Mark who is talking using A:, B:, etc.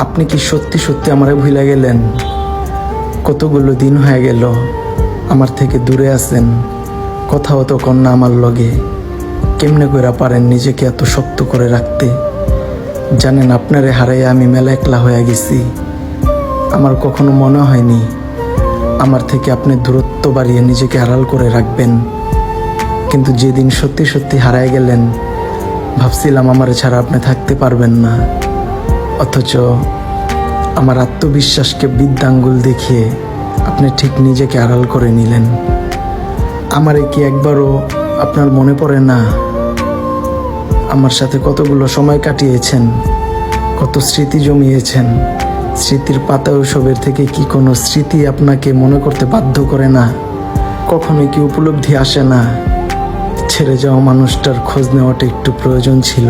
A: আপনি কি সত্যি সত্যি আমারে ভুলে গেলেন? কতগুলো দিন হয়ে গেল আমার থেকে দূরে আছেন, কথাও তো কন্যা আমার লগে। কেমনে কইরা পারেন নিজেকে এত শক্ত করে রাখতে? জানেন, আপনারে হারাই আমি মেলা একলা হয়ে গেছি। আমার কখনো মনে হয়নি আমার থেকে আপনি দূরত্ব বাড়িয়ে নিজেকে আড়াল করে রাখবেন। কিন্তু যেদিন সত্যি সত্যি হারায় গেলেন, ভাবছিলাম আমার ছাড়া আপনি থাকতে পারবেন না। অথচ আমার আত্মবিশ্বাসকে বৃদ্ধাঙ্গুল দেখিয়ে আপনি ঠিক নিজেকে আড়াল করে নিলেন। আমারে কি একবারও আপনার মনে পড়ে না? আমার সাথে কতগুলো সময় কাটিয়েছেন, কত স্মৃতি জমিয়েছেন। স্মৃতির পাতা ওসবের থেকে কি কোনো স্মৃতি আপনাকে মনে করতে বাধ্য করে না? কখনোই কি উপলব্ধি আসে না ছেড়ে যাওয়া মানুষটার খোঁজ নেওয়াটা একটু প্রয়োজন ছিল?